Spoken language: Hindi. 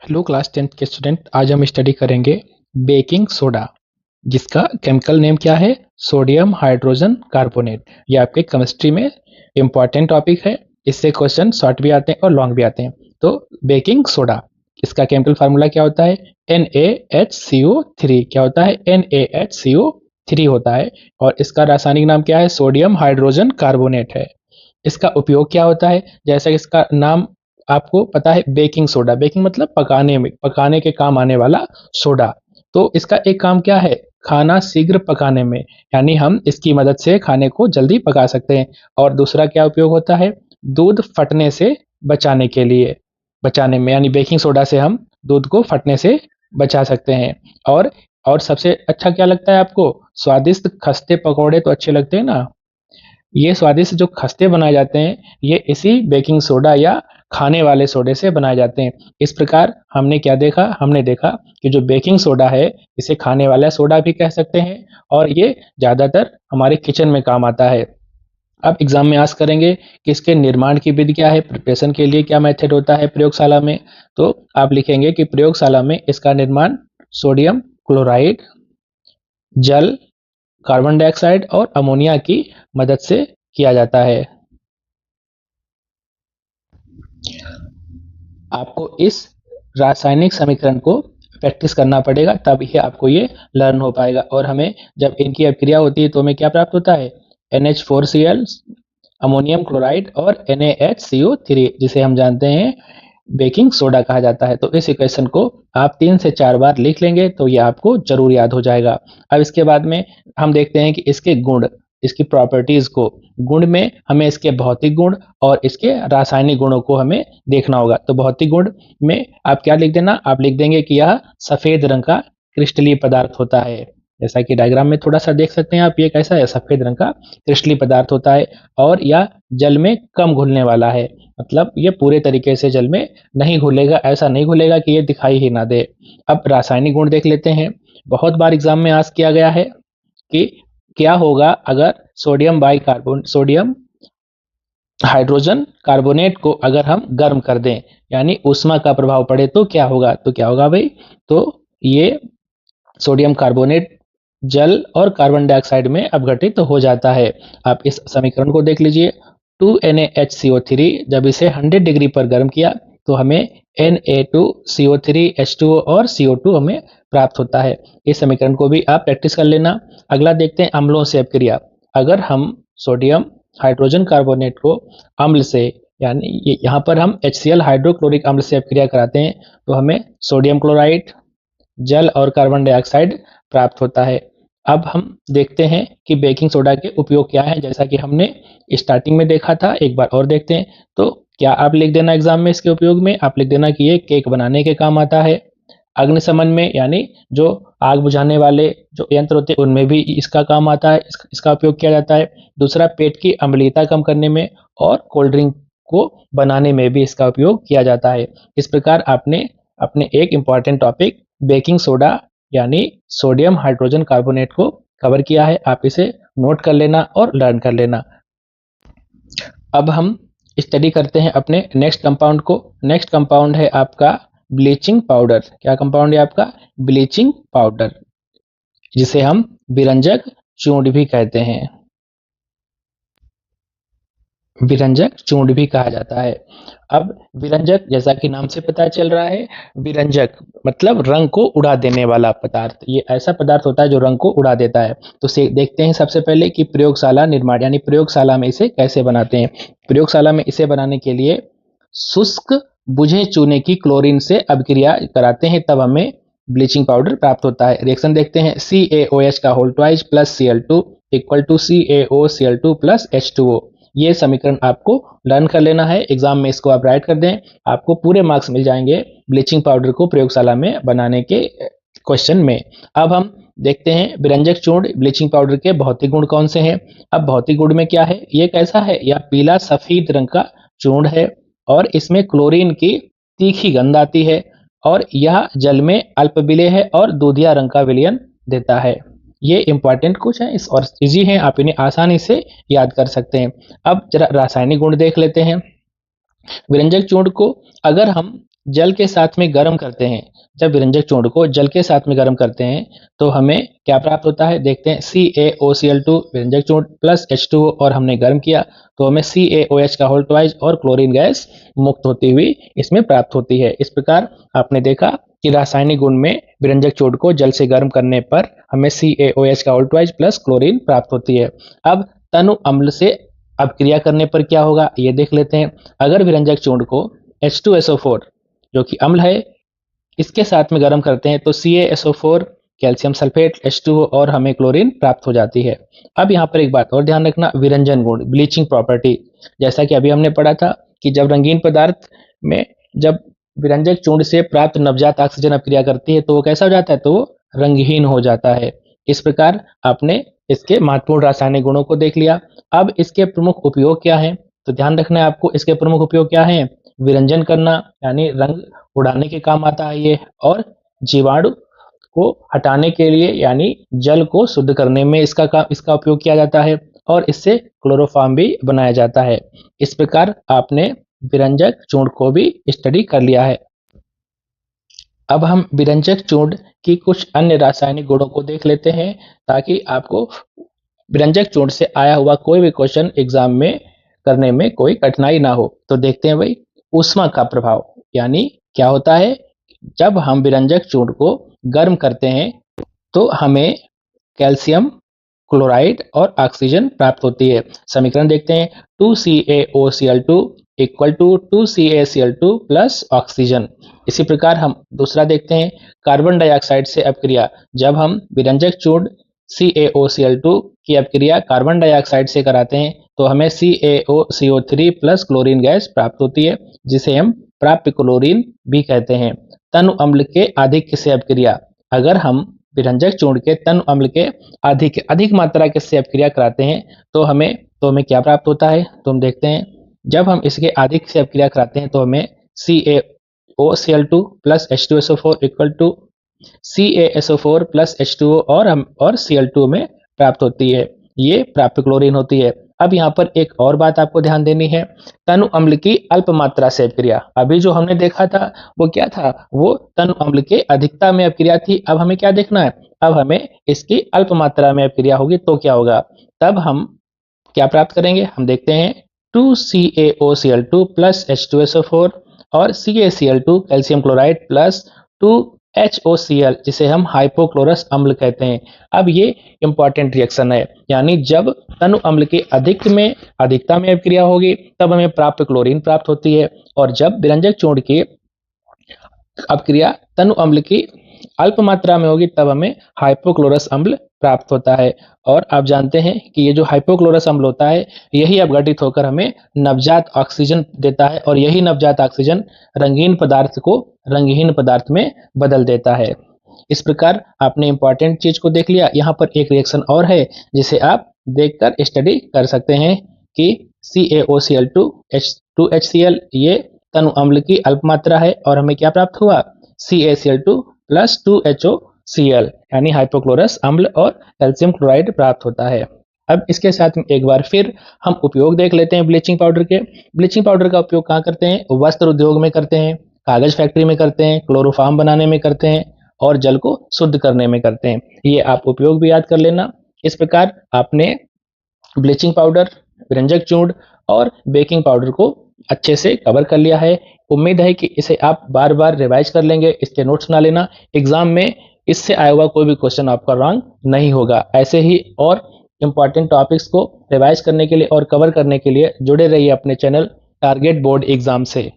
हेलो क्लास 10th के स्टूडेंट, आज हम स्टडी करेंगे बेकिंग सोडा, जिसका केमिकल नेम क्या है? Sodium hydrogen carbonate. ये आपके केमिस्ट्री में इंपॉर्टेंट टॉपिक है। इससे क्वेश्चन शॉर्ट भी आते हैं और लॉन्ग भी आते हैं। तो बेकिंग सोडा, इसका केमिकल फार्मूला क्या होता है? NaHCO3। क्या होता है? NaHCO3 होता है। और इसका रासायनिक नाम क्या है? सोडियम हाइड्रोजन कार्बोनेट है। इसका उपयोग क्या होता है? जैसा कि इसका नाम आपको पता है, बेकिंग सोडा। बेकिंग मतलब पकाने में, पकाने के काम आने वाला सोडा। तो इसका एक काम क्या है? खाना शीघ्र पकाने में, यानी हम इसकी मदद से खाने को जल्दी पका सकते हैं। और दूसरा क्या उपयोग होता है? दूध फटने से बचाने के लिए, बचाने में, यानी बेकिंग सोडा से हम दूध को फटने से बचा सकते हैं। और और सबसे अच्छा क्या लगता है आपको? स्वादिष्ट खस्ते पकौड़े तो अच्छे लगते हैं ना। ये स्वादिष्ट जो खस्ते बनाए जाते हैं, ये इसी बेकिंग सोडा या खाने वाले सोडे से बनाए जाते हैं। इस प्रकार हमने क्या देखा? हमने देखा कि जो बेकिंग सोडा है, इसे खाने वाला सोडा भी कह सकते हैं, और ये ज़्यादातर हमारे किचन में काम आता है। अब एग्जाम में आस्क करेंगे कि इसके निर्माण की विधि क्या है, प्रिपरेशन के लिए क्या मेथड होता है प्रयोगशाला में। तो आप लिखेंगे कि प्रयोगशाला में इसका निर्माण सोडियम क्लोराइड, जल, कार्बन डाइऑक्साइड और अमोनिया की मदद से किया जाता है। आपको इस रासायनिक समीकरण को प्रैक्टिस करना पड़ेगा, तब ही आपको ये लर्न हो पाएगा। और हमें जब इनकी अभिक्रिया होती है तो हमें क्या प्राप्त होता है? NH4Cl, अमोनियम क्लोराइड और NaHCO3, जिसे हम जानते हैं बेकिंग सोडा कहा जाता है। तो इस इक्वेशन को आप 3 से 4 बार लिख लेंगे तो ये आपको जरूर याद हो जाएगा। अब इसके बाद में हम देखते हैं कि इसके गुण, इसकी प्रॉपर्टीज को, गुण में हमें इसके भौतिक गुण और इसके रासायनिक गुणों को हमें देखना होगा। तो भौतिक गुण में आप क्या लिख देना? आप लिख देंगे कि यह सफेद रंग का क्रिस्टलीय पदार्थ होता है। जैसा कि डायग्राम में थोड़ा सा देख सकते हैं आप, ये कैसा है? सफेद रंग का क्रिस्टलीय पदार्थ होता है। और यह जल में कम घुलने वाला है, मतलब ये पूरे तरीके से जल में नहीं घुलेगा, ऐसा नहीं घुलेगा कि ये दिखाई ही ना दे। अब रासायनिक गुण देख लेते हैं। बहुत बार एग्जाम में आस्क किया गया है कि क्या होगा अगर सोडियम हाइड्रोजन कार्बोनेट को अगर हम गर्म कर दें, यानी ऊष्मा का प्रभाव पड़े तो क्या होगा? तो क्या होगा भाई? तो ये सोडियम कार्बोनेट जल और कार्बन डाइऑक्साइड में अपघटित हो जाता है। आप इस समीकरण को देख लीजिए। 2NaHCO3, जब इसे 100 डिग्री पर गर्म किया तो हमें Na2CO3H2O और CO2 हमें प्राप्त होता है। इस समीकरण को भी आप प्रैक्टिस कर लेना। अगला देखते हैं अम्लों से अपक्रिया। अगर हम सोडियम हाइड्रोजन कार्बोनेट को अम्ल से, यानी यहाँ पर हम HCl हाइड्रोक्लोरिक अम्ल से अपक्रिया कराते हैं तो हमें सोडियम क्लोराइड, जल और कार्बन डाइऑक्साइड प्राप्त होता है। अब हम देखते हैं कि बेकिंग सोडा के उपयोग क्या है। जैसा कि हमने स्टार्टिंग में देखा था, एक बार और देखते हैं। तो क्या आप लिख देना एग्जाम में इसके उपयोग में? आप लिख देना कि ये केक बनाने के काम आता है। अग्निशमन में, यानी जो आग बुझाने वाले जो यंत्र होते हैं उनमें भी इसका काम आता है, इसका उपयोग किया जाता है। दूसरा, पेट की अम्लता कम करने में और कोल्ड ड्रिंक को बनाने में भी इसका उपयोग किया जाता है। इस प्रकार आपने अपने एक इम्पॉर्टेंट टॉपिक बेकिंग सोडा यानी सोडियम हाइड्रोजन कार्बोनेट को कवर किया है। आप इसे नोट कर लेना और लर्न कर लेना। अब हम स्टडी करते हैं अपने नेक्स्ट कंपाउंड को। नेक्स्ट कंपाउंड है आपका ब्लीचिंग पाउडर। क्या कंपाउंड है आपका? ब्लीचिंग पाउडर, जिसे हम विरंजक चूर्ण भी कहते हैं। विरंजक चूर्ण भी कहा जाता है। अब विरंजक, जैसा कि नाम से पता चल रहा है, विरंजक मतलब रंग को उड़ा देने वाला पदार्थ। ये ऐसा पदार्थ होता है जो रंग को उड़ा देता है। तो से देखते हैं सबसे पहले कि प्रयोगशाला निर्माण, यानी प्रयोगशाला में इसे कैसे बनाते हैं। प्रयोगशाला में इसे बनाने के लिए शुष्क बुझे चूने की क्लोरीन से अभिक्रिया कराते हैं, तब हमें ब्लीचिंग पाउडर प्राप्त होता है। रिएक्शन देखते हैं। CaOH का whole twice plus Cl2 equal to CaOCl2 plus H2O। ये समीकरण आपको लर्न कर लेना है। एग्जाम में इसको आप राइट कर दें, आपको पूरे मार्क्स मिल जाएंगे ब्लीचिंग पाउडर को प्रयोगशाला में बनाने के क्वेश्चन में। अब हम देखते हैं विरंजक चूर्ण ब्लीचिंग पाउडर के भौतिक गुण कौन से हैं। अब भौतिक गुण में क्या है? ये कैसा है? यह पीला सफेद रंग का चूर्ण है और इसमें क्लोरीन की तीखी गंध आती है, और यह जल में अल्प विलेय है और दूधिया रंग का विलयन देता है। ये इंपॉर्टेंट कुछ है इस और इजी हैं, आप इन्हें आसानी से याद कर सकते हैं। अब जरा रासायनिक गुण देख लेते हैं। विरंजक चूर्ण को अगर हम जल के साथ में गर्म करते हैं, जब विरंजक चूर्ण को जल के साथ में गर्म करते हैं तो हमें क्या प्राप्त होता है, देखते हैं। CaOCl2 विरंजक चूर्ण प्लस H2O और हमने गर्म किया तो हमें CaOH का होल ट्वाइस और क्लोरीन गैस मुक्त होती हुई इसमें प्राप्त होती है। इस प्रकार आपने देखा कि रासायनिक गुण में विरंजक चूर्ण को जल से गर्म करने पर हमें CaOH का होल ट्वाइस प्लस क्लोरीन प्राप्त होती है। अब तनु अम्ल से अपक्रिया करने पर क्या होगा ये देख लेते हैं। अगर विरंजक चूर्ण को H2SO4 जो कि अम्ल है इसके साथ में गर्म करते हैं तो CaSO4 कैल्शियम सल्फेट H2O और हमें क्लोरीन प्राप्त हो जाती है। अब यहाँ पर एक बात और ध्यान रखना, विरंजन गुण ब्लीचिंग प्रॉपर्टी, जैसा कि अभी हमने पढ़ा था कि जब रंगीन पदार्थ में जब विरंजक चूर्ण से प्राप्त नवजात ऑक्सीजन अपक्रिया करती है तो वो कैसा हो जाता है, तो वो रंगहीन हो जाता है। इस प्रकार आपने इसके महत्वपूर्ण रासायनिक गुणों को देख लिया। अब इसके प्रमुख उपयोग क्या है, तो ध्यान रखना है आपको, इसके प्रमुख उपयोग क्या है, विरंजन करना यानी रंग उड़ाने के काम आता है ये, और जीवाणु को हटाने के लिए यानी जल को शुद्ध करने में इसका उपयोग किया जाता है, और इससे क्लोरोफॉर्म भी बनाया जाता है। इस प्रकार आपने विरंजक चूर्ण को भी स्टडी कर लिया है। अब हम विरंजक चूर्ण की कुछ अन्य रासायनिक गुणों को देख लेते हैं ताकि आपको विरंजक चूर्ण से आया हुआ कोई भी क्वेश्चन एग्जाम में करने में कोई कठिनाई ना हो। तो देखते हैं भाई, ऊष्मा का प्रभाव, यानी क्या होता है, जब हम विरंजक चूर्ण को गर्म करते हैं तो हमें कैल्शियम क्लोराइड और ऑक्सीजन प्राप्त होती है। समीकरण देखते हैं, 2CaOCl2 equal to 2CaCl2 plus oxygen. इसी प्रकार हम दूसरा देखते हैं, कार्बन डाइऑक्साइड से अपक्रिया, जब हम विरंजक चूर्ण CaOCl2 की अपक्रिया कार्बन डाइऑक्साइड से कराते हैं तो हमें CaOCO3 प्लस क्लोरीन गैस प्राप्त होती है, जिसे हम प्राप्य क्लोरीन भी कहते हैं। तनु अम्ल के आधिक्य से अपक्रिया, अगर हम विरंजक चूर्ण के तनु अम्ल के अधिक मात्रा के से अपक्रिया कराते हैं तो हमें क्या प्राप्त होता है, तो हम देखते हैं। जब हम इसके अधिक से अपक्रिया कराते हैं तो हमें CaOCl2 plus H2SO4 equal to CaSO4 plus H2O और Cl2 में प्राप्त होती है, ये प्राप्य क्लोरीन होती है। अब यहाँ पर एक और बात आपको ध्यान देनी है, तनु अम्ल की अल्प मात्रा से अपक्रिया। अभी जो हमने देखा था वो क्या था, वो तनु अम्ल के अधिकता में अपक्रिया थी। अब हमें क्या देखना है, अब हमें इसकी अल्प मात्रा में अपक्रिया होगी तो क्या होगा, तब हम क्या प्राप्त करेंगे, हम देखते हैं 2CaOCl2 प्लस H2SO4 और CaCl2 calcium chloride plus 2HOCl जिसे हम हाइपोक्लोरस अम्ल कहते हैं। अब ये इंपॉर्टेंट रिएक्शन है, यानी जब तनु अम्ल की अधिकता में अपक्रिया होगी तब हमें प्राप्त क्लोरीन प्राप्त होती है, और जब विरंजक चूर्ण की अपक्रिया तनु अम्ल की अल्प मात्रा में होगी तब हमें हाइपोक्लोरस अम्ल प्राप्त होता है। और आप जानते हैं कि ये जो हाइपोक्लोरस अम्ल होता है यही अपघटित होकर हमें नवजात ऑक्सीजन देता है, और यही नवजात ऑक्सीजन रंगीन पदार्थ को रंगहीन पदार्थ में बदल देता है। इस प्रकार आपने इंपॉर्टेंट चीज को देख लिया। यहाँ पर एक रिएक्शन और है जिसे आप देखकर स्टडी कर सकते हैं कि CaOCl2 H2HCl ये तनु अम्ल की अल्प मात्रा है और हमें क्या प्राप्त हुआ, CaCl2 प्लस 2HOCl यानी हाइपोक्लोरस अम्ल और कैल्शियम क्लोराइड प्राप्त होता है। अब इसके साथ में एक बार फिर हम उपयोग देख लेते हैं ब्लीचिंग पाउडर के। ब्लीचिंग पाउडर का उपयोग कहाँ करते हैं, वस्त्र उद्योग में करते हैं, कागज फैक्ट्री में करते हैं, क्लोरोफॉर्म बनाने में करते हैं और जल को शुद्ध करने में करते हैं। ये आप उपयोग भी याद कर लेना। इस प्रकार आपने ब्लीचिंग पाउडर, विरंजक चूर्ण और बेकिंग पाउडर को अच्छे से कवर कर लिया है। उम्मीद है कि इसे आप बार बार रिवाइज कर लेंगे, इसके नोट्स ना लेना, एग्जाम में इससे आया हुआ कोई भी क्वेश्चन आपका रॉन्ग नहीं होगा। ऐसे ही और इंपॉर्टेंट टॉपिक्स को रिवाइज करने के लिए और कवर करने के लिए जुड़े रहिए अपने चैनल टारगेट बोर्ड एग्जाम से।